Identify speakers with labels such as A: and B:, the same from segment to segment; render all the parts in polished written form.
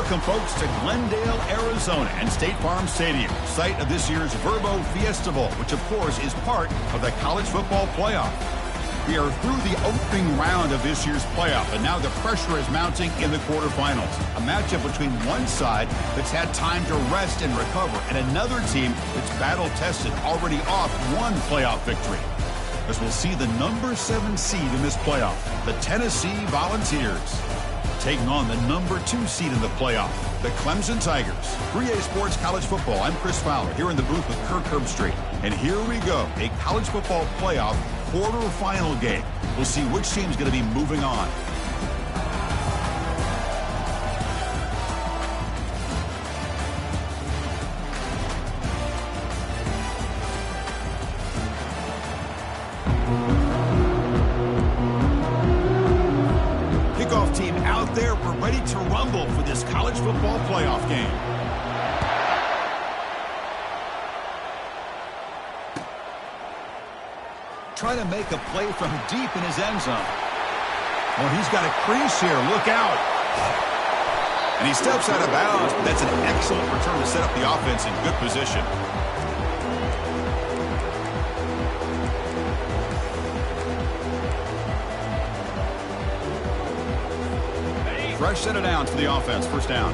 A: Welcome, folks, to Glendale, Arizona and State Farm Stadium, site of this year's Verbo Fiesta Bowl, which, of course, is part of the college football playoff. We are through the opening round of this year's playoff, and now the pressure is mounting in the quarterfinals. A matchup between one side that's had time to rest and recover, and another team that's battle-tested, already off one playoff victory. As we'll see the number 7 seed in this playoff, the Tennessee Volunteers, taking on the number 2 seed in the playoff, the Clemson Tigers. 3A Sports College Football. I'm Chris Fowler here in the booth with Kirk Herbstreit. And here we go, a college football playoff quarterfinal game. We'll see which team's going to be moving on. Kickoff team out there. We're ready to rumble for this college football playoff game. Trying to make a play from deep in his end zone. Well, he's got a crease here. Look out. And he steps out of bounds, but that's an excellent return to set up the offense in good position. Fresh set of downs for the offense. First down.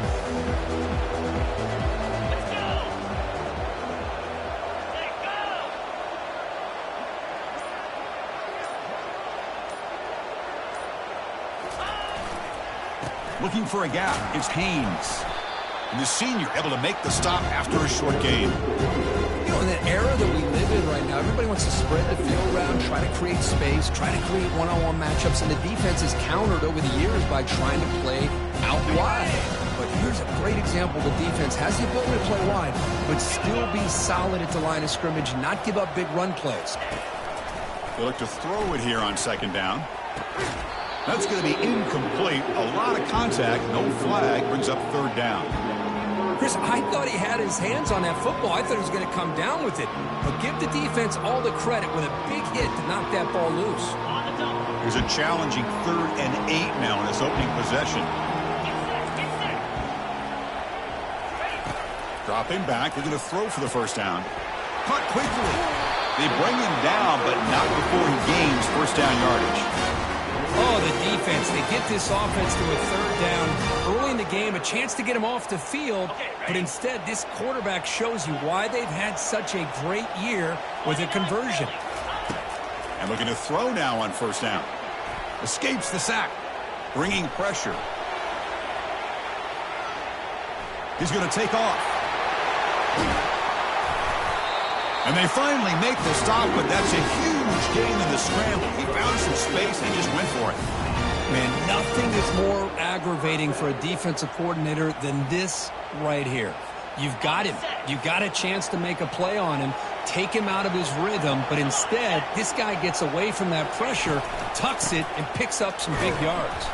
A: Looking for a gap. It's Haynes. And the senior able to make the stop after a short gain.
B: You know, in the era that we live in right now, everybody wants to spread the field around, try to create space, try to create one-on-one matchups, and the defense is countered over the years by trying to play out wide. But here's a great example. The defense has the ability to play wide, but still be solid at the line of scrimmage, not give up big run plays.
A: They look to throw it here on second down. That's going to be incomplete. A lot of contact. No flag. Brings up third down.
B: Chris, I thought he had his hands on that football. I thought he was going to come down with it. But give the defense all the credit with a big hit to knock that ball loose.
A: Here's a challenging 3rd and 8 now in his opening possession. Dropping back. They're going to throw for the first down. Caught quickly. They bring him down, but not before he gains first down yardage.
B: Oh, the defense. They get this offense to a 3rd down early in the game, a chance to get him off the field, but instead this quarterback shows you why they've had such a great year with a conversion.
A: And looking to throw now on first down. Escapes the sack, bringing pressure. He's going to take off. And they finally make the stop, but that's a huge gain in the scramble. He found some space and just went for it.
B: Man, nothing is more aggravating for a defensive coordinator than this right here. You've got him. You've got a chance to make a play on him, take him out of his rhythm, but instead, this guy gets away from that pressure, tucks it, and picks up some big yards.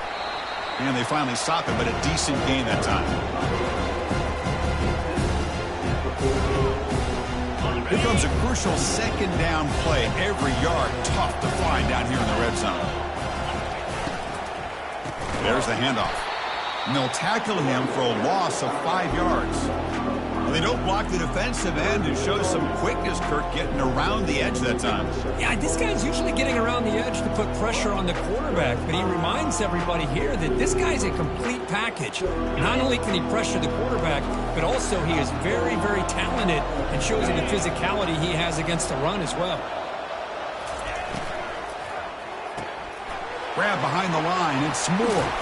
A: And they finally stop him, but a decent gain that time. Here comes a crucial second down play. Every yard tough to find down here in the red zone. There's the handoff. And they'll tackle him for a loss of 5 yards. Well, they don't block the defensive end and show some quickness, Kirk, getting around the edge that time.
B: Yeah, this guy's usually getting around the edge to put pressure on the quarterback, but he reminds everybody here that this guy's a complete package. Not only can he pressure the quarterback, but also he is very, very talented and shows you the physicality he has against the run as well.
A: Grab behind the line, it's Moore.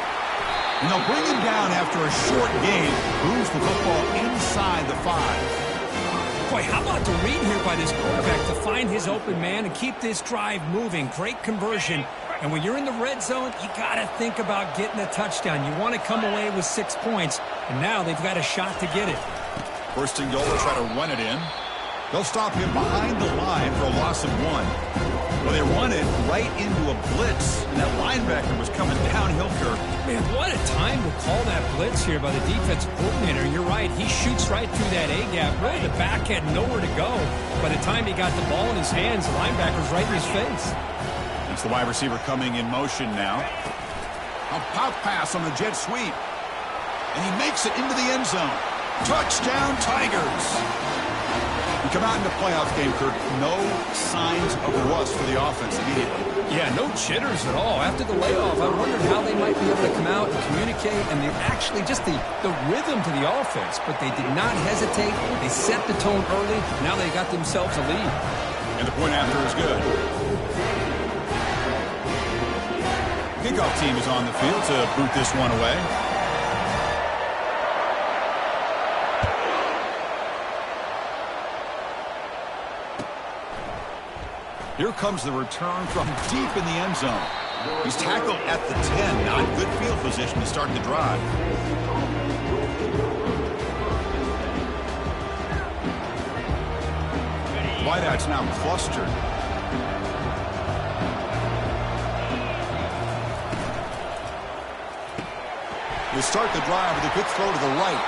A: And they'll bring him down after a short gain. Moves the football inside the 5.
B: Boy, how about the read here by this quarterback to find his open man and keep this drive moving. Great conversion. And when you're in the red zone, you got to think about getting a touchdown. You want to come away with 6 points. And now they've got a shot to get it.
A: First and goal to try to run it in. They'll stop him behind the line for a loss of 1. Well, they run it right into a blitz, and that linebacker was coming downhill, Kirk.
B: Man, what a time to call that blitz here by the defensive coordinator. You're right. He shoots right through that A-gap. Really, the back had nowhere to go. By the time he got the ball in his hands, the linebacker's right in his face.
A: It's the wide receiver coming in motion now. A pop pass on the jet sweep. And he makes it into the end zone. Touchdown, Tigers. We come out in the playoff game, Kirk. No signs of rust for the offense immediately.
B: Yeah, no jitters at all. After the layoff, I wondered how they might be able to come out and communicate, and they're actually just the rhythm to the offense. But they did not hesitate. They set the tone early. Now they got themselves a lead.
A: And the point after is good. Kickoff team is on the field to boot this one away. Here comes the return from deep in the end zone. He's tackled at the 10. Not good field position to start the drive. Wideouts now clustered. We'll start the drive with a quick throw to the right.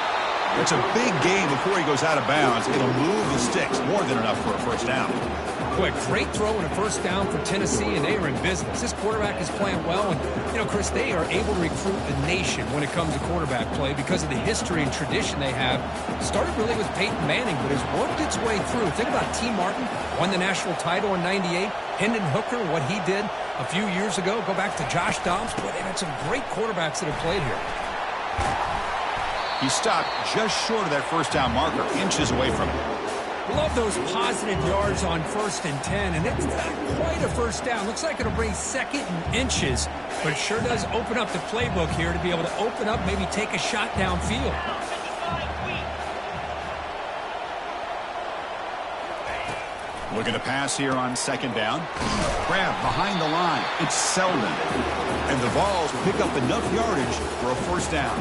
A: It's a big gain before he goes out of bounds. It'll move the sticks. More than enough for a first down.
B: Boy, great throw and a first down for Tennessee, and they are in business. This quarterback is playing well, and, you know, Chris, they are able to recruit the nation when it comes to quarterback play because of the history and tradition they have. Started really with Peyton Manning, but has worked its way through. Think about T. Martin, won the national title in '98. Hendon Hooker, what he did a few years ago. Go back to Josh Dobbs. Boy, they've had some great quarterbacks that have played here.
A: He stopped just short of that first down marker, inches away from it.
B: Love those positive yards on 1st and 10, and it's not quite a first down. Looks like it'll bring 2nd and inches, but it sure does open up the playbook here to be able to open up, maybe take a shot downfield.
A: Look at the pass here on 2nd down. Grab behind the line. It's Selden. And the Vols pick up enough yardage for a first down.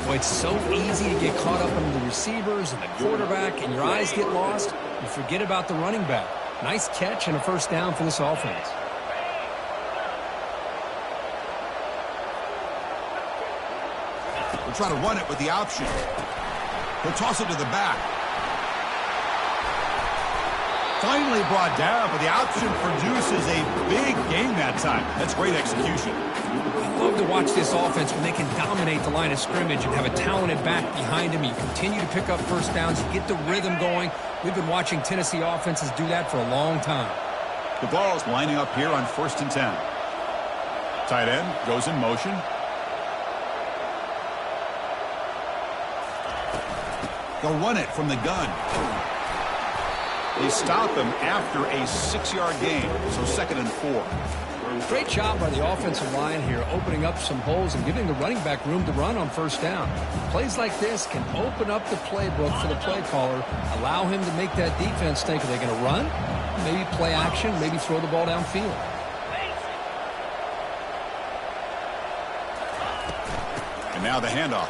B: Boy, it's so easy to get caught up in the receivers and the quarterback, and your eyes get lost. You forget about the running back. Nice catch and a first down for this offense.
A: We'll try to run it with the option. He'll toss it to the back. Finally brought down, but the option produces a big gain that time. That's great execution.
B: I love to watch this offense when they can dominate the line of scrimmage and have a talented back behind him. You continue to pick up first downs, you get the rhythm going. We've been watching Tennessee offenses do that for a long time.
A: The Vols lining up here on 1st and 10. Tight end goes in motion. They'll run it from the gun. They stop him after a 6-yard gain, so 2nd and 4.
B: Great job by the offensive line here, opening up some holes and giving the running back room to run on first down. Plays like this can open up the playbook for the play caller, allow him to make that defense think, are they going to run? Maybe play action, maybe throw the ball downfield.
A: And now the handoff.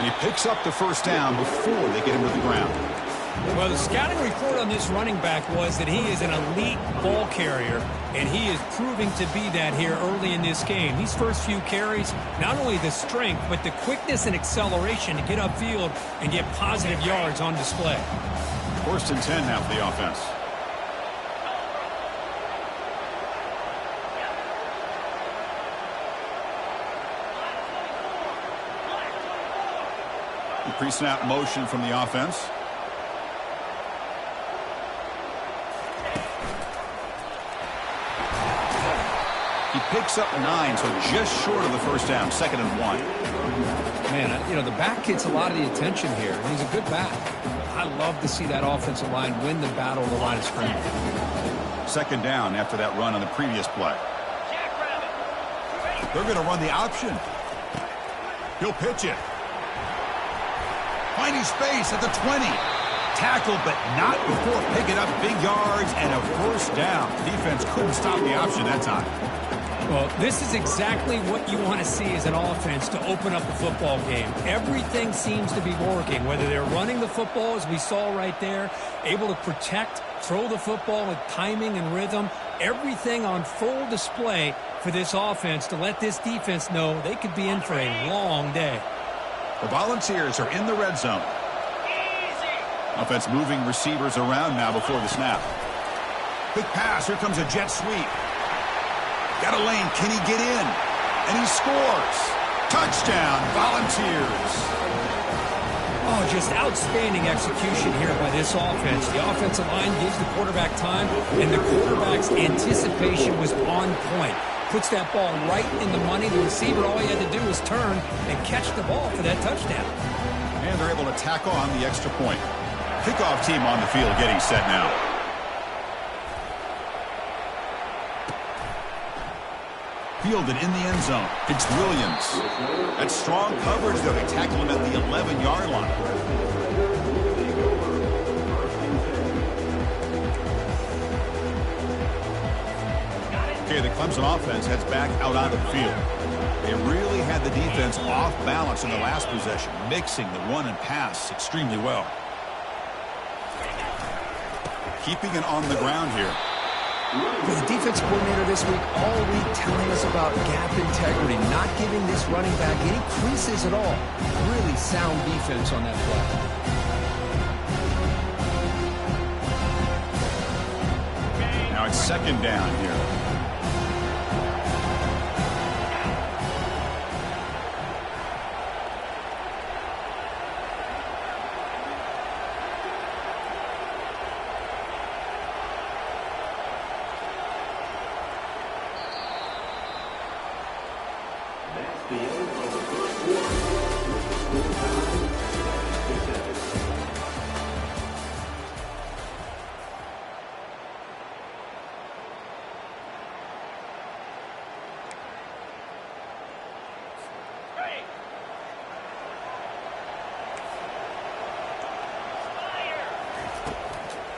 A: And he picks up the first down before they get him to the ground.
B: Well, the scouting report on this running back was that he is an elite ball carrier, and he is proving to be that here early in this game. These first few carries, not only the strength, but the quickness and acceleration to get upfield and get positive yards on display.
A: 1st and 10 now for the offense. The pre-snap motion from the offense. He picks up 9, so just short of the first down, 2nd and 1.
B: Man, you know, the back gets a lot of the attention here, and he's a good back. I love to see that offensive line win the battle of the line of scrimmage.
A: 2nd down after that run on the previous play. They're going to run the option. He'll pitch it. Finding space at the 20. Tackled, but not before picking up big yards and a first down. Defense couldn't stop the option that time.
B: Well, this is exactly what you want to see as an offense to open up the football game. Everything seems to be working, whether they're running the football, as we saw right there, able to protect, throw the football with timing and rhythm. Everything on full display for this offense to let this defense know they could be in for a long day.
A: The Volunteers are in the red zone. Offense moving receivers around now before the snap. Quick pass. Here comes a jet sweep. Got a lane. Can he get in? And he scores. Touchdown, Volunteers.
C: Oh, just outstanding execution here by this offense. The offensive line gives the quarterback time, and the quarterback's anticipation was on point. Puts that ball right in the money. The receiver, all he had to do was turn and catch the ball for that touchdown.
A: And they're able to tack on the extra point. Kickoff team on the field getting set now. Fielded in the end zone. It's Williams. That's strong coverage, though. They tackle him at the 11-yard line. Okay, the Clemson offense heads back out onto the field. They really had the defense off balance in the last possession, mixing the run and pass extremely well. Keeping it on the ground here.
B: For the defense coordinator this week, all week telling us about gap integrity, not giving this running back any creases at all. Really sound defense on that play.
A: Now it's second down here.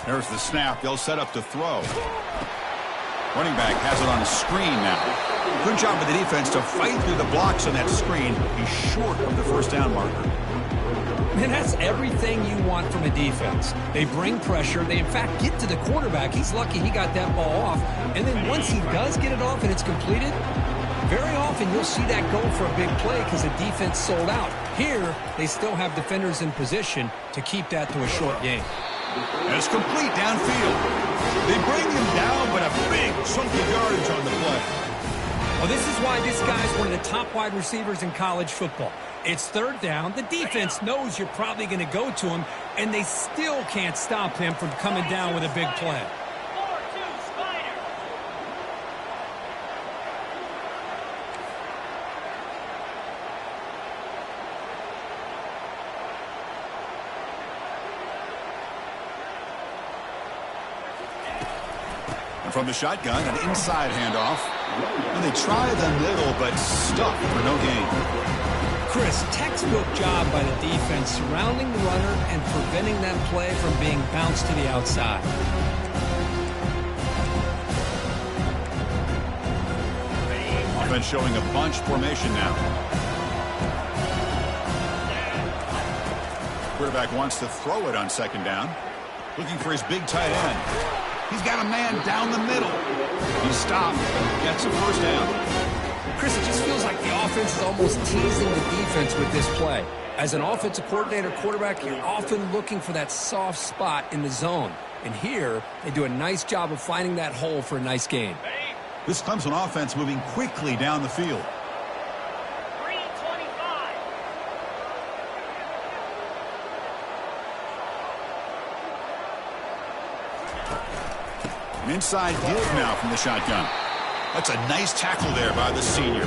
A: There's the snap. They'll set up to throw. Running back has it on a screen now. Good job of the defense to fight through the blocks on that screen. He's short of the first down marker.
C: And that's everything you want from a defense. They bring pressure. They, in fact, get to the quarterback. He's lucky he got that ball off. And then once he does get it off and it's completed, very often you'll see that go for a big play because the defense sold out. Here, they still have defenders in position to keep that to a short game.
A: And it's complete downfield. They bring him down, but a big chunk of yardage on the play.
C: Well, this is why this guy's one of the top wide receivers in college football. It's third down. The defense knows you're probably going to go to him, and they still can't stop him from coming down with a big play.
A: From the shotgun, an inside handoff. And they try the middle, but stuck for no gain.
C: Chris, textbook job by the defense surrounding the runner and preventing that play from being bounced to the outside.
A: Offense showing a bunch formation now. Quarterback wants to throw it on second down. Looking for his big tight end. He's got a man down the middle. He stopped and gets a first down.
C: Chris, it just feels like the offense is almost teasing the defense with this play. As an offensive coordinator, quarterback, you're often looking for that soft spot in the zone. And here, they do a nice job of finding that hole for a nice gain.
A: This Clemson offense moving quickly down the field. An inside give now from the shotgun. That's a nice tackle there by the senior.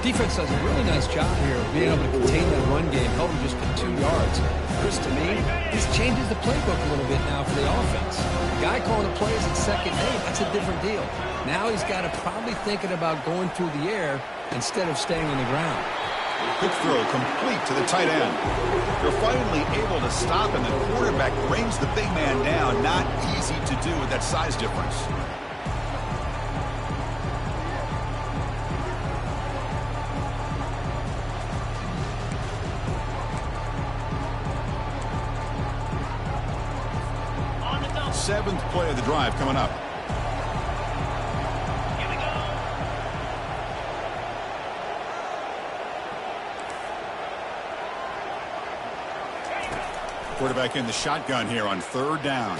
C: Defense does a really nice job here of being able to contain that run game, held him just for 2 yards. Chris, to me, this changes the playbook a little bit now for the offense. The guy calling the plays at second, hey, that's a different deal. Now he's got to probably thinking about going through the air instead of staying on the ground.
A: Quick throw complete to the tight end. They're finally able to stop, and the quarterback brings the big man down. Not easy to do with that size difference. Seventh play of the drive coming up. Quarterback in the shotgun here on third down.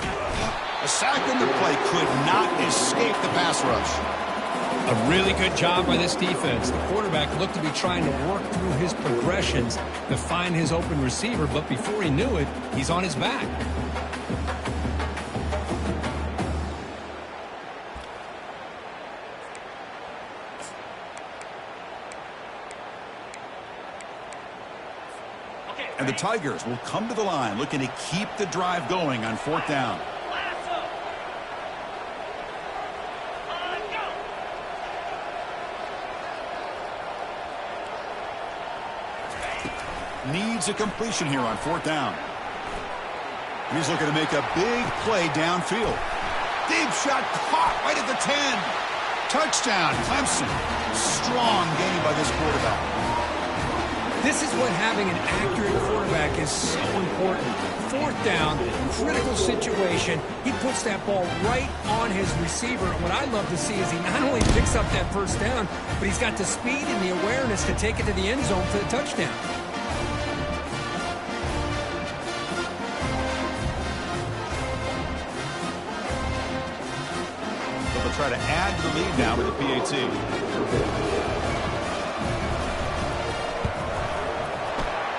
A: A sack in the play could not escape the pass rush.
C: A really good job by this defense. The quarterback looked to be trying to work through his progressions to find his open receiver, but before he knew it, he's on his back.
A: And the Tigers will come to the line looking to keep the drive going on 4th down. Needs a completion here on 4th down. He's looking to make a big play downfield. Deep shot caught right at the 10. Touchdown, Clemson. Strong game by this quarterback.
C: This is what having an accurate quarterback is so important. 4th down, critical situation. He puts that ball right on his receiver. What I love to see is he not only picks up that 1st down, but he's got the speed and the awareness to take it to the end zone for the touchdown.
A: They'll try to add to the lead now with the PAT.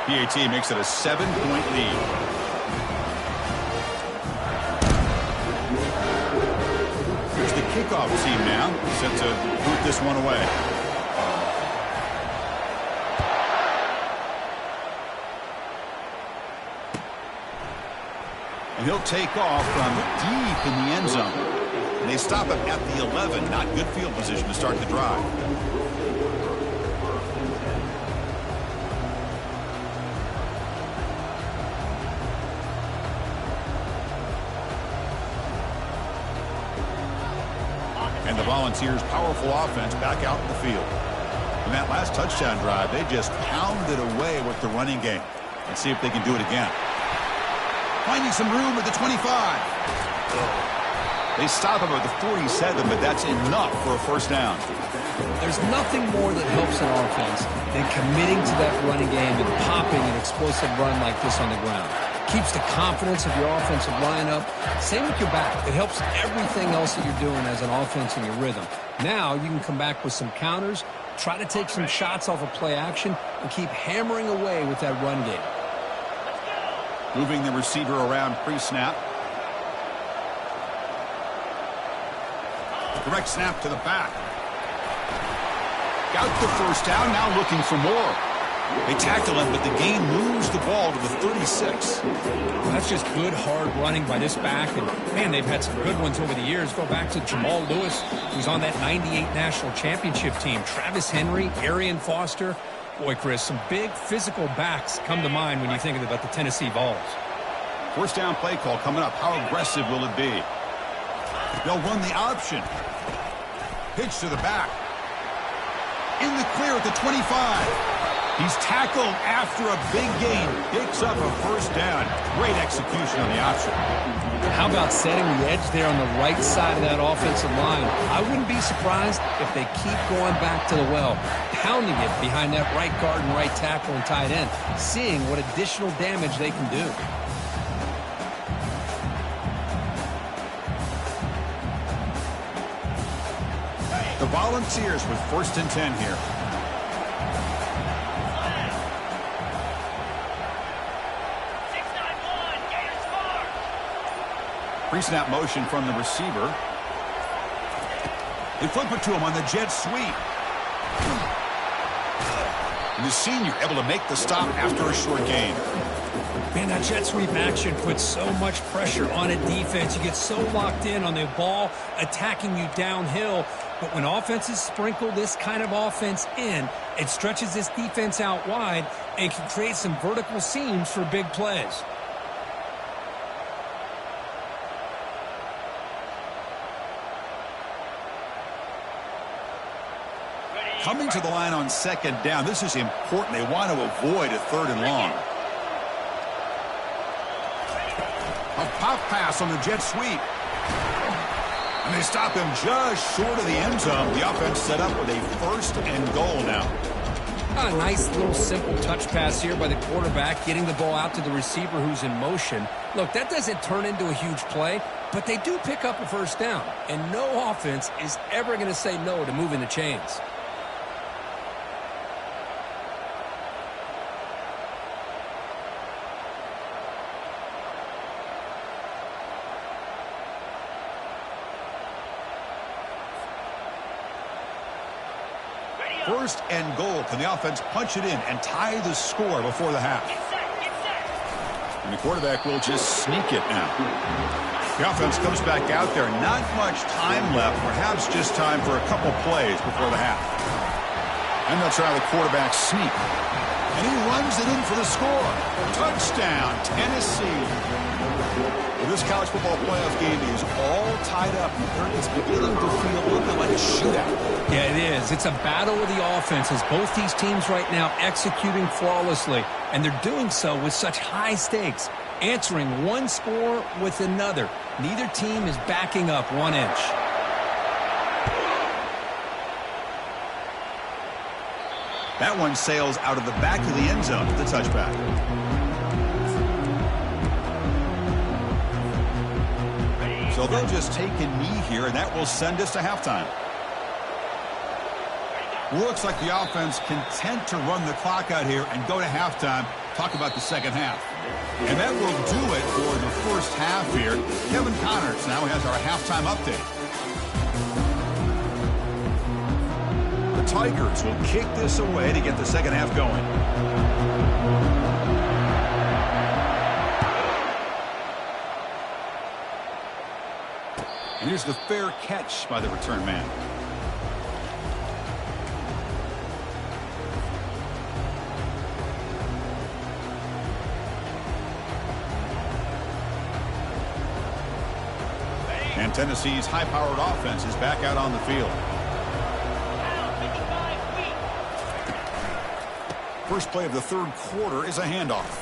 A: PAT makes it a 7-point lead. Here's the kickoff team now, set to boot this one away. And he'll take off from deep in the end zone. And they stop him at the 11. Not good field position to start the drive. And the Volunteers' powerful offense back out in the field. In that last touchdown drive, they just pounded away with the running game. Let's see if they can do it again. Finding some room at the 25. They stop him at the 47, but that's enough for a 1st down.
B: There's nothing more that helps an offense than committing to that running game and popping an explosive run like this on the ground. Keeps the confidence of your offensive lineup. Same with your back. It helps everything else that you're doing as an offense in your rhythm. Now you can come back with some counters, try to take some shots off of play action, and keep hammering away with that run game.
A: Moving the receiver around pre-snap. Direct snap to the back. Got the 1st down, now looking for more. They tackle him, but the game moves the ball to the 36.
C: Well, that's just good, hard running by this back. And, man, they've had some good ones over the years. Go back to Jamal Lewis, who's on that 98 National Championship team. Travis Henry, Arian Foster. Boy, Chris, some big physical backs come to mind when you think about the Tennessee Vols.
A: 1st down play call coming up. How aggressive will it be? They'll run the option. Pitch to the back. In the clear at the 25. He's tackled after a big gain. Picks up a 1st down. Great execution on the option.
B: How about setting the edge there on the right side of that offensive line? I wouldn't be surprised if they keep going back to the well, pounding it behind that right guard and right tackle and tight end, seeing what additional damage they can do.
A: The Volunteers with 1st and 10 here. Pre-snap motion from the receiver. They flip it to him on the jet sweep. And the senior able to make the stop after a short gain.
C: Man, that jet sweep action puts so much pressure on a defense. You get so locked in on the ball attacking you downhill. But when offenses sprinkle this kind of offense in, it stretches this defense out wide and can create some vertical seams for big plays.
A: Coming to the line on 2nd down. This is important. They want to avoid a 3rd and long. A pop pass on the jet sweep. And they stop him just short of the end zone. The offense set up with a 1st and goal now.
C: A nice little simple touch pass here by the quarterback, getting the ball out to the receiver who's in motion. Look, that doesn't turn into a huge play, but they do pick up a first down, and no offense is ever going to say no to moving the chains.
A: First and goal. Can the offense punch it in and tie the score before the half? And the quarterback will just sneak it now. The offense comes back out there. Not much time left. Perhaps just time for a couple plays before the half. And they'll try the quarterback sneak. And he runs it in for the score. Touchdown, Tennessee. This college football playoff game is all tied up. It's beginning to feel a little bit like a shootout.
C: Yeah, it is. It's a battle of the offenses. Both these teams right now executing flawlessly, and they're doing so with such high stakes, answering one score with another. Neither team is backing up 1 inch.
A: That one sails out of the back of the end zone to the touchback. So they'll just take a knee here, and that will send us to halftime. Looks like the offense content to run the clock out here and go to halftime. Talk about the second half. And that will do it for the first half here. Kevin Connors now has our halftime update. The Tigers will kick this away to get the second half going. And here's the fair catch by the return man. And Tennessee's high-powered offense is back out on the field. First play of the third quarter is a handoff.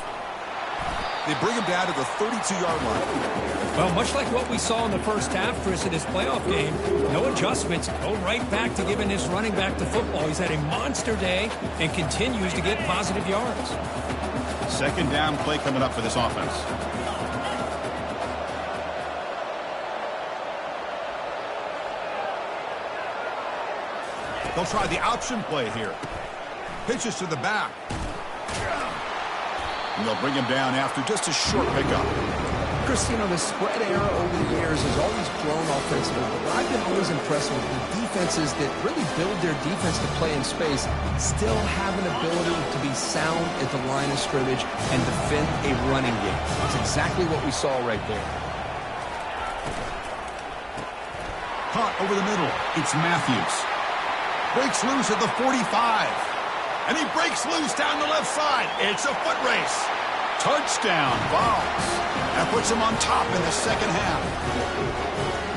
A: They bring him down to the 32-yard line.
C: Well, much like what we saw in the first half, Chris, in this playoff game, no adjustments. Go right back to giving this running back to football. He's had a monster day and continues to get positive yards.
A: Second down play coming up for this offense. They'll try the option play here. Pitches to the back. And they'll bring him down after just a short pickup.
B: Chris, you know, the spread era over the years has always grown offensively, but I've been always impressed with the defenses that really build their defense to play in space, still have an ability to be sound at the line of scrimmage and defend a running game. That's exactly what we saw right there.
A: Caught over the middle. It's Matthews. Breaks loose at the 45. And he breaks loose down the left side. It's a foot race. Touchdown, Vols. That puts him on top in the second half.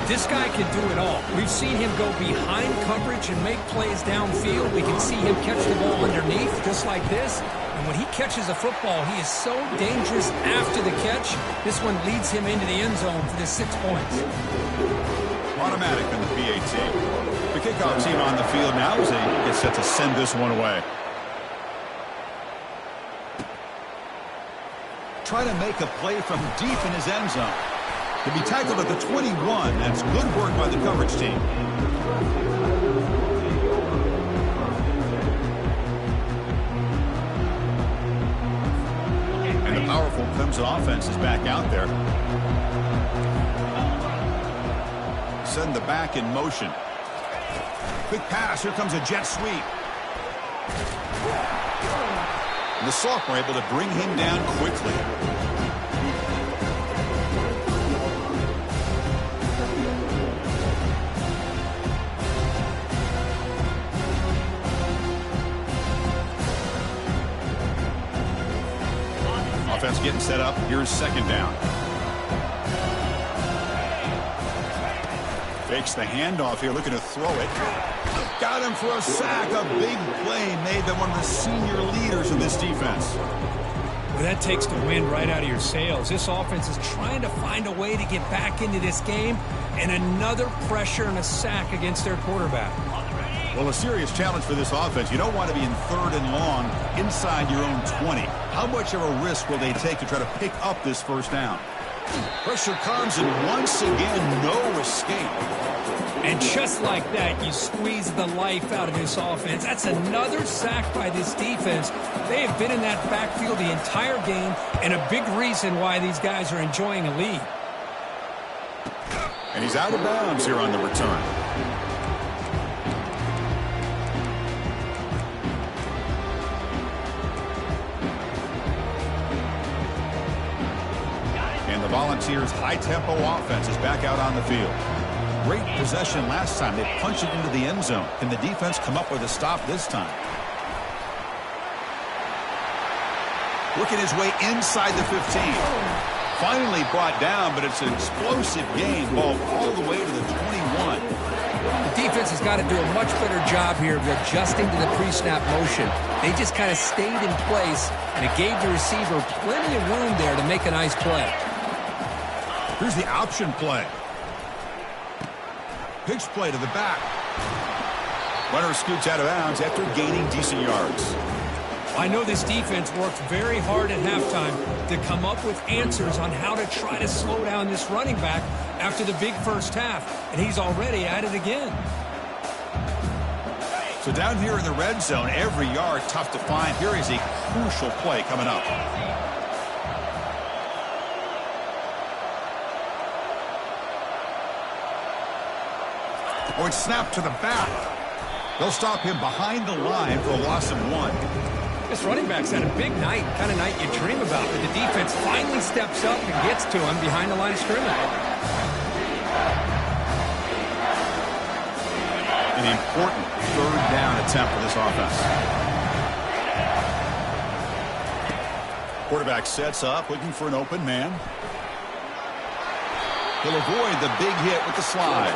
C: This guy can do it all. We've seen him go behind coverage and make plays downfield. We can see him catch the ball underneath, just like this. And when he catches a football, he is so dangerous after the catch. This one leads him into the end zone for the 6 points.
A: Automatic on the PAT. The kickoff team on the field now as they get set to send this one away. Try to make a play from deep in his end zone. To be tackled at the 21, that's good work by the coverage team. And the powerful Clemson offense is back out there. Send the back in motion. Quick pass. Here comes a jet sweep. And the sophomore able to bring him down quickly. Offense getting set up. Here's second down. Fakes the handoff here, looking to throw it. Got him for a sack. A big play made by one of the senior leaders in this defense.
C: Well, that takes the wind right out of your sails. This offense is trying to find a way to get back into this game, and another pressure and a sack against their quarterback.
A: Well, a serious challenge for this offense. You don't want to be in 3rd and long inside your own 20. How much of a risk will they take to try to pick up this first down? Pressure comes, and once again, no escape.
C: And just like that, you squeeze the life out of this offense. That's another sack by this defense. They have been in that backfield the entire game, and a big reason why these guys are enjoying a lead.
A: And he's out of bounds here on the return. And the Volunteers' high-tempo offense is back out on the field. Great possession last time. They punched it into the end zone. Can the defense come up with a stop this time? Working his way inside the 15. Finally brought down, but it's an explosive gain. Ball all the way to the 21.
B: The defense has got to do a much better job here of adjusting to the pre-snap motion. They just kind of stayed in place, and it gave the receiver plenty of room there to make a nice play.
A: Here's the option play. Pitch play to the back. Runner scoots out of bounds after gaining decent yards.
C: I know this defense worked very hard at halftime to come up with answers on how to try to slow down this running back after the big first half, and he's already at it again.
A: So down here in the red zone, every yard tough to find. Here is a crucial play coming up. Oh, it's snapped to the back. They'll stop him behind the line for a loss of 1.
C: This running back's had a big night, kind of night you dream about, but the defense finally steps up and gets to him behind the line of scrimmage.
A: An important 3rd down attempt for this offense. Quarterback sets up, looking for an open man. He'll avoid the big hit with the slide.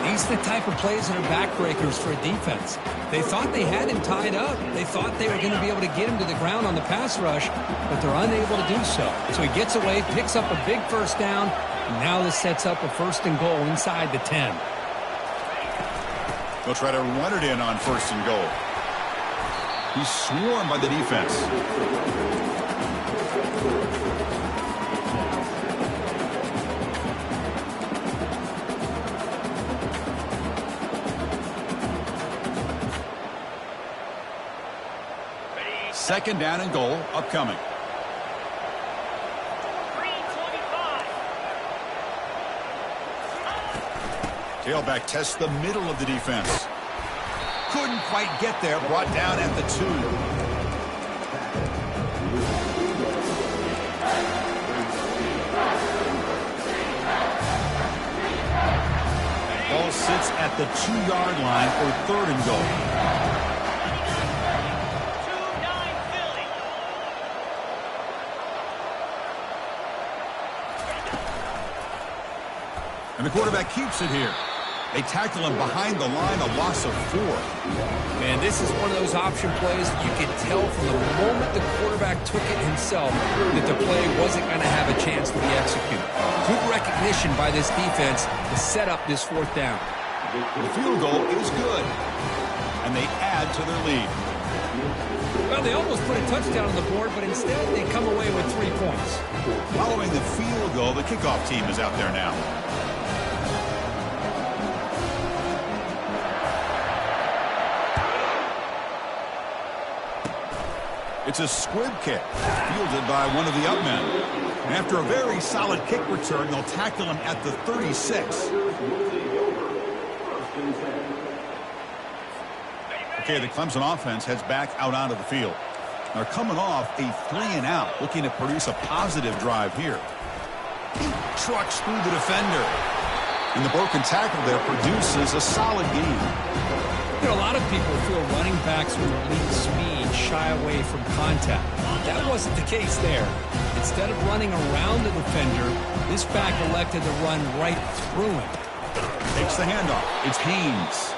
C: These are the type of plays that are backbreakers for a defense. They thought they had him tied up. They thought they were going to be able to get him to the ground on the pass rush, but they're unable to do so. So he gets away, picks up a big first down, and now this sets up a 1st and goal inside the 10.
A: They'll try to run it in on 1st and goal. He's swarmed by the defense. Second down and goal upcoming. Tailback tests the middle of the defense. Couldn't quite get there. Brought down at the 2. Ball sits at the 2-yard line for 3rd and goal. And the quarterback keeps it here. They tackle him behind the line, a loss of 4.
B: Man, this is one of those option plays that you can tell from the moment the quarterback took it himself that the play wasn't going to have a chance to be executed. Good recognition by this defense to set up this 4th down.
A: The field goal is good, and they add to their lead.
C: Well, they almost put a touchdown on the board, but instead they come away with 3 points.
A: Following the field goal, the kickoff team is out there now. It's a squib kick, fielded by one of the up men. And after a very solid kick return, they'll tackle him at the 36. Okay, the Clemson offense heads back out onto the field. They're coming off a 3-and-out, looking to produce a positive drive here. Trucks through the defender. And the broken tackle there produces a solid gain.
C: You know, a lot of people feel running backs with elite speed shy away from contact. That wasn't the case there. Instead of running around the defender, this back elected to run right through him.
A: Takes the handoff. It's Haynes.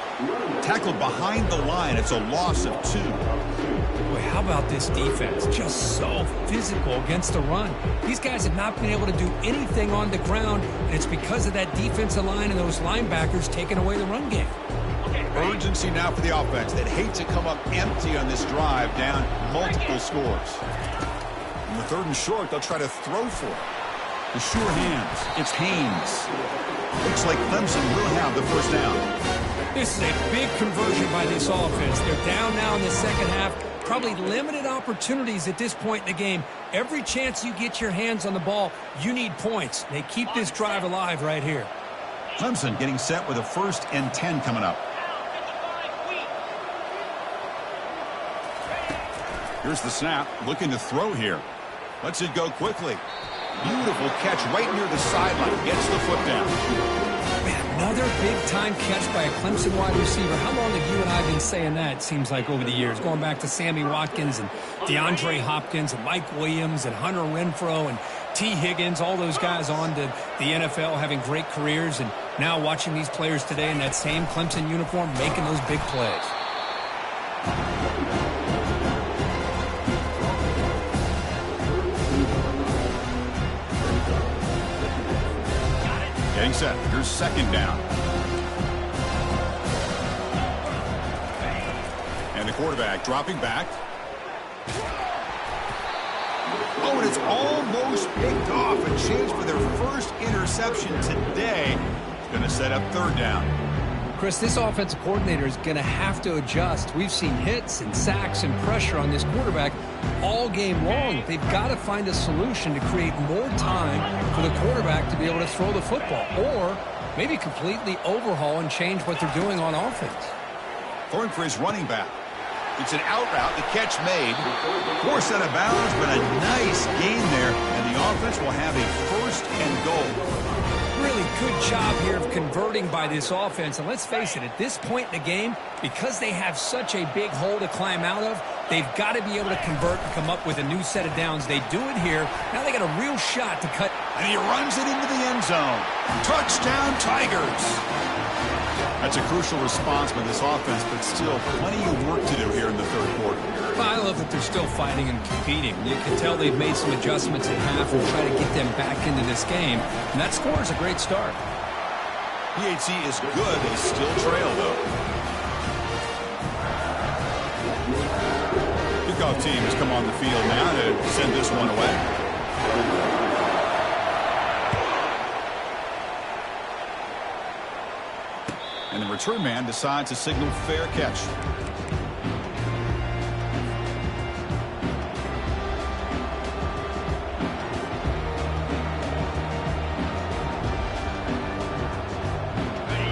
A: Tackled behind the line. It's a loss of 2.
C: Boy, how about this defense? Just so physical against the run. These guys have not been able to do anything on the ground, and it's because of that defensive line and those linebackers taking away the run game.
A: Urgency now for the offense. They'd hate to come up empty on this drive, down multiple scores. In the 3rd and short, they'll try to throw for it. The sure hands. It's Haynes. Looks like Clemson will have the first down.
C: This is a big conversion by this offense. They're down now in the second half. Probably limited opportunities at this point in the game. Every chance you get your hands on the ball, you need points. They keep this drive alive right here.
A: Clemson getting set with a 1st and 10 coming up. Here's the snap. Looking to throw here. Lets it go quickly. Beautiful catch right near the sideline. Gets the foot down.
C: Man, another big-time catch by a Clemson wide receiver. How long have you and I been saying that, it seems like, over the years? Going back to Sammy Watkins and DeAndre Hopkins and Mike Williams and Hunter Renfrow and T. Higgins, all those guys on to the NFL having great careers. And now watching these players today in that same Clemson uniform making those big plays.
A: Getting set. Here's 2nd down. And the quarterback dropping back. Oh, and it's almost picked off. A chance for their first interception today. It's going to set up 3rd down.
C: Chris, this offensive coordinator is going to have to adjust. We've seen hits and sacks and pressure on this quarterback all game long. They've got to find a solution to create more time for the quarterback to be able to throw the football, or maybe completely overhaul and change what they're doing on offense.
A: Throwing for his running back. It's an out route. The catch made. Forced out of bounds, but a nice gain there, and the offense will have a 1st and goal.
C: Really good job here of converting by this offense. And let's face it, at this point in the game, because they have such a big hole to climb out of, they've got to be able to convert and come up with a new set of downs. They do it here. Now they got a real shot to cut.
A: And he runs it into the end zone. Touchdown, Tigers. That's a crucial response by this offense, but still plenty of work to do here in the 3rd quarter.
C: I love that they're still fighting and competing. You can tell they've made some adjustments at half and try to get them back into this game. And that score is a great start.
A: PHC is good. They still trail, though. Kickoff team has come on the field now to send this one away. And the return man decides to signal fair catch.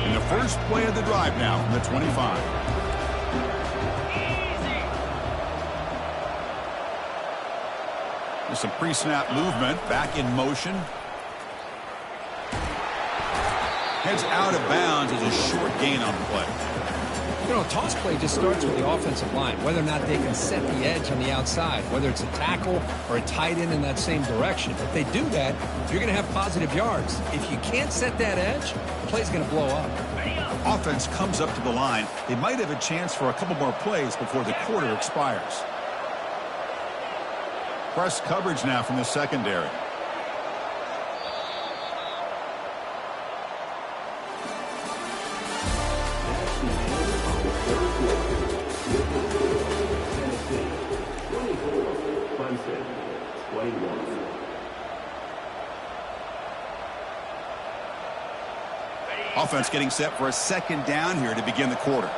A: And the first play of the drive now from the 25. There's some pre-snap movement, back in motion. Heads out of bounds as a short gain on the play.
C: You know, a toss play just starts with the offensive line, whether or not they can set the edge on the outside, whether it's a tackle or a tight end in that same direction. If they do that, you're going to have positive yards. If you can't set that edge, the play's going to blow up.
A: Offense comes up to the line. They might have a chance for a couple more plays before the quarter expires. Press coverage now from the secondary. Offense getting set for a 2nd down here to begin the quarter.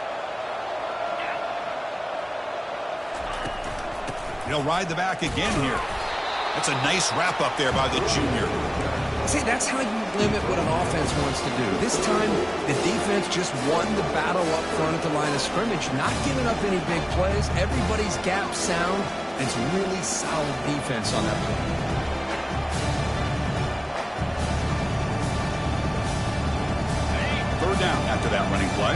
A: He'll ride the back again here. That's a nice wrap up there by the junior.
B: See, that's how you limit what an offense wants to do. This time, the defense just won the battle up front at the line of scrimmage, not giving up any big plays. Everybody's gap sound. It's really solid defense on that play.
A: Third down after that running play.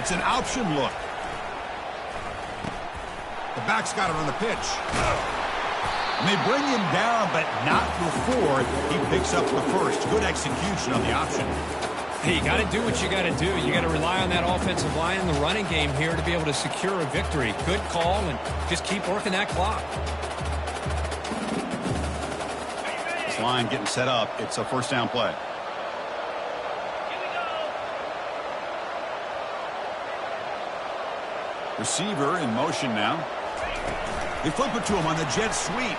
A: It's an option look. The back's got it on the pitch. And they bring him down, but not before he picks up the first. Good execution on the option.
C: Hey, you got to do what you got to do. You got to rely on that offensive line in the running game here to be able to secure a victory. Good call, and just keep working that clock.
A: line getting set up. It's a first down play. Receiver in motion now. They flip it to him on the jet sweep.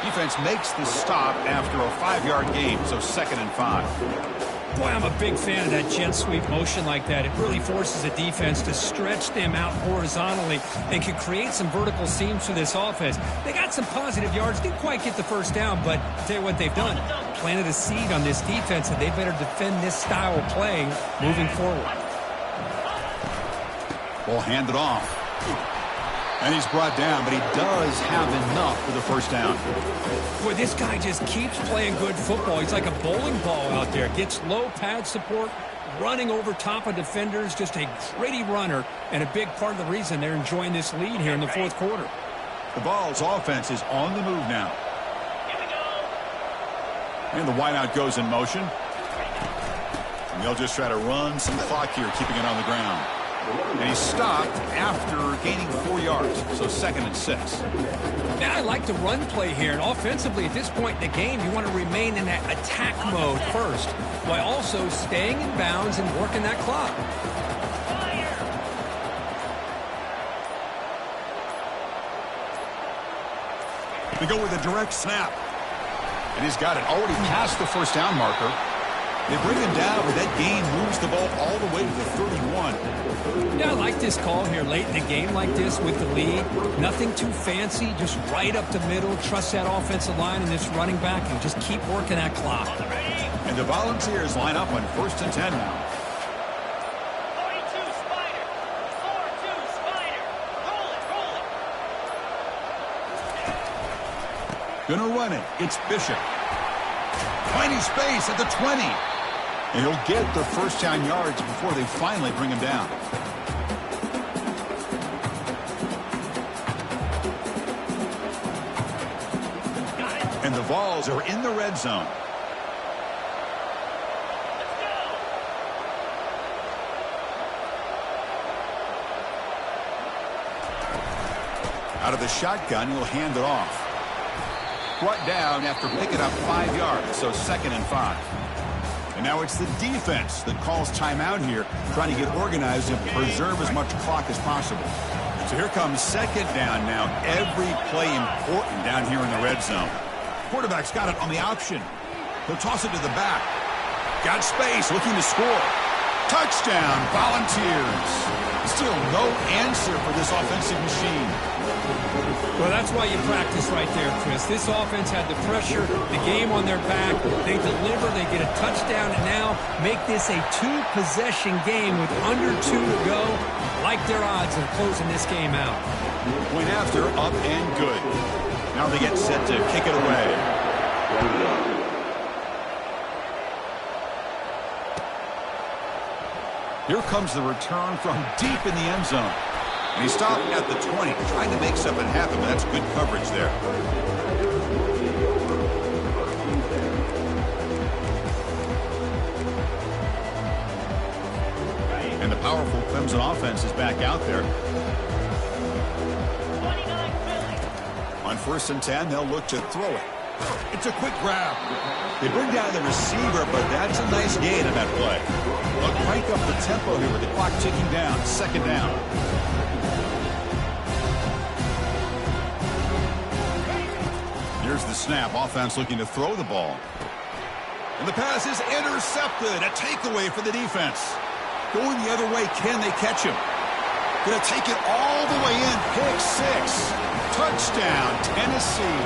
A: Defense makes the stop after a 5-yard gain, so 2nd and 5.
C: Boy, I'm a big fan of that jet sweep motion like that. It really forces a defense to stretch them out horizontally and can create some vertical seams for this offense. They got some positive yards, didn't quite get the first down, but I'll tell you what they've done. Planted a seed on this defense, and they better defend this style of play moving forward.
A: Ball handed off. And he's brought down, but he does have enough for the first down.
C: Boy, this guy just keeps playing good football. He's like a bowling ball out there. Gets low pad support, running over top of defenders. Just a gritty runner, and a big part of the reason they're enjoying this lead here in the fourth quarter.
A: The Vols offense is on the move now. And the wideout goes in motion. And they'll just try to run some clock here, keeping it on the ground. And he's stopped after gaining 4 yards, so 2nd and 6.
C: Now, I like the run play here, and offensively at this point in the game, you want to remain in that attack mode first, while also staying in bounds and working that clock.
A: They go with a direct snap. And he's got it already past the first down marker. They bring him down, but that gain moves the ball all the way to the 31.
C: Yeah, I like this call here late in the game like this with the lead. Nothing too fancy, just right up the middle. Trust that offensive line and this running back and just keep working that clock.
A: And the Volunteers line up on 1st and 10 now.
D: 42 Spider. 4-2 Spider. Roll it.
A: Gonna run it. It's Bishop. Tiny space at the 20. And he'll get the first down yards before they finally bring him down. And the Vols are in the red zone. Out of the shotgun, he'll hand it off. Brought down after picking up 5 yards, so 2nd and 5. And now it's the defense that calls timeout here, trying to get organized and preserve as much clock as possible. So here comes 2nd down now. Every play important down here in the red zone. Quarterback's got it on the option. He'll toss it to the back. Got space, looking to score. Touchdown, Volunteers. Still no answer for this offensive machine.
C: Well, that's why you practice right there, Chris. This offense had the pressure, the game on their back. They deliver, they get a touchdown, and now make this a 2-possession game with under 2 to go. Like their odds of closing this game out.
A: Point after, up and good. Now they get set to kick it away. Here comes the return from deep in the end zone. And he stopped at the 20, trying to make something happen, but that's good coverage there. And the powerful Clemson offense is back out there.
D: 29 Philly.
A: On 1st and 10, they'll look to throw it. It's a quick grab. They bring down the receiver, but that's a nice gain on that play. They'll crank up the tempo here with the clock ticking down. 2nd down. Here's the snap. Offense looking to throw the ball. And the pass is intercepted. A takeaway for the defense. Going the other way. Can they catch him? Going to take it all the way in. Pick 6. Touchdown, Tennessee.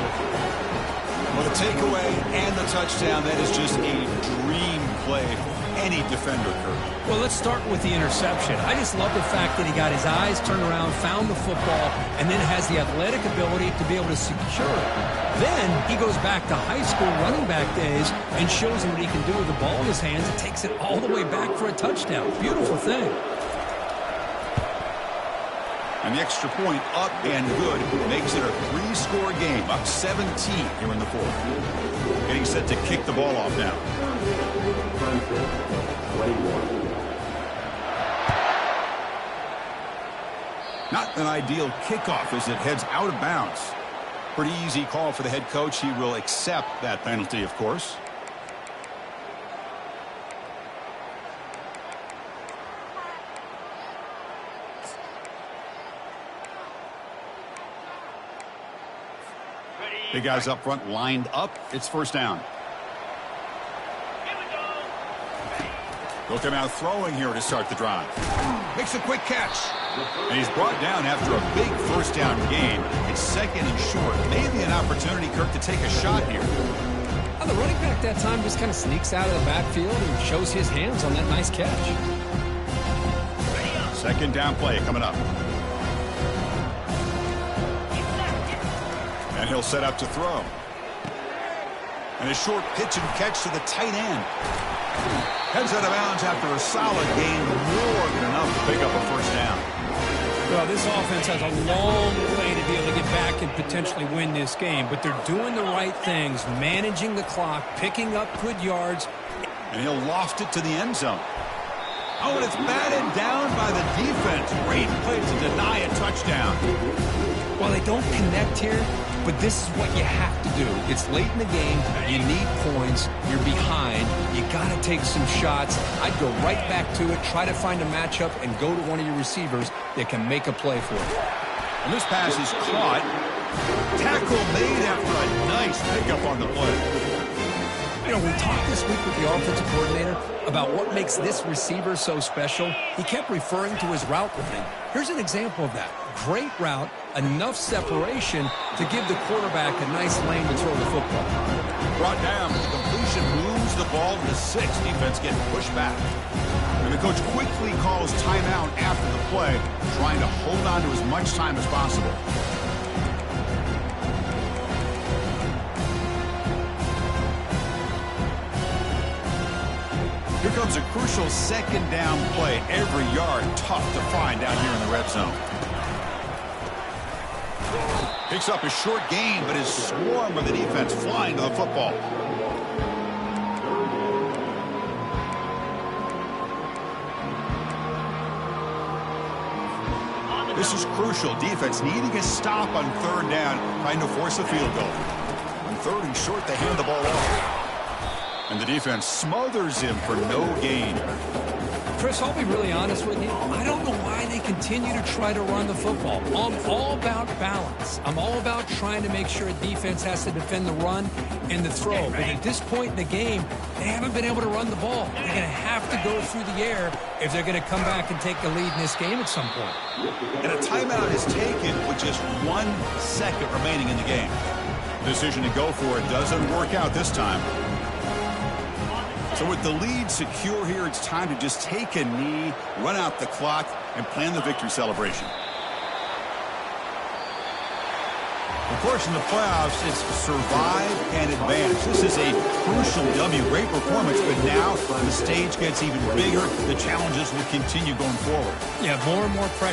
A: Well, the takeaway and the touchdown, that is just a dream play for any defender, Kurt.
C: Well, let's start with the interception. I just love the fact that he got his eyes turned around, found the football, and then has the athletic ability to be able to secure it. Then he goes back to high school running back days and shows him what he can do with the ball in his hands and takes it all the way back for a touchdown. Beautiful thing.
A: And the extra point up and good makes it a 3-score game, up 17 here in the 4th. Getting set to kick the ball off now. Not an ideal kickoff as it heads out of bounds. Pretty easy call for the head coach. He will accept that penalty, of course. Big guys up front lined up. It's first down.
D: Here we go.
A: They'll come out throwing here to start the drive. Makes a quick catch. And he's brought down after a big first down game. It's second and short. Maybe an opportunity, Kirk, to take a shot here.
C: Well, the running back that time just kind of sneaks out of the backfield and shows his hands on that nice catch.
A: Second down play coming up. And he'll set up to throw. And a short pitch and catch to the tight end. Heads out of bounds after a solid game, more than enough to pick up a first down.
C: Well, this offense has a long way to be able to get back and potentially win this game, but they're doing the right things, managing the clock, picking up good yards.
A: And he'll loft it to the end zone. Oh, and it's batted down by the defense. Great play to deny a touchdown.
C: Well, they don't connect here, but this is what you have to do. It's late in the game. You need points. You're behind. You got to take some shots. I'd go right back to it, try to find a matchup, and go to one of your receivers that can make a play for you.
A: And this pass is caught. Tackle made after a nice pickup on the play.
C: You know, we talked this week with the offensive coordinator about what makes this receiver so special. He kept referring to his route running. Here's an example of that. Great route, enough separation to give the quarterback a nice lane to throw the football.
A: Brought down, but the completion moves the ball to the 6. Defense getting pushed back. And the coach quickly calls timeout after the play, trying to hold on to as much time as possible. Here comes a crucial second down play. Every yard tough to find down here in the red zone. Picks up a short gain, but his swarm of the defense flying to the football. This is crucial. Defense needing a stop on third down, trying to force a field goal. On third and short, they hand the ball off. And the defense smothers him for no gain.
C: Chris, I'll be really honest with you. I don't know why they continue to try to run the football. I'm all about balance. I'm all about trying to make sure a defense has to defend the run and the throw. But at this point in the game, they haven't been able to run the ball. They're going to have to go through the air if they're going to come back and take the lead in this game at some point.
A: And a timeout is taken with just 1 second remaining in the game. Decision to go for it doesn't work out this time. So with the lead secure here, it's time to just take a knee, run out the clock, and plan the victory celebration. Of course, in the playoffs, it's survive and advance. This is a crucial W. Great performance, but now the stage gets even bigger. The challenges will continue going forward.
C: Yeah, more and more pressure.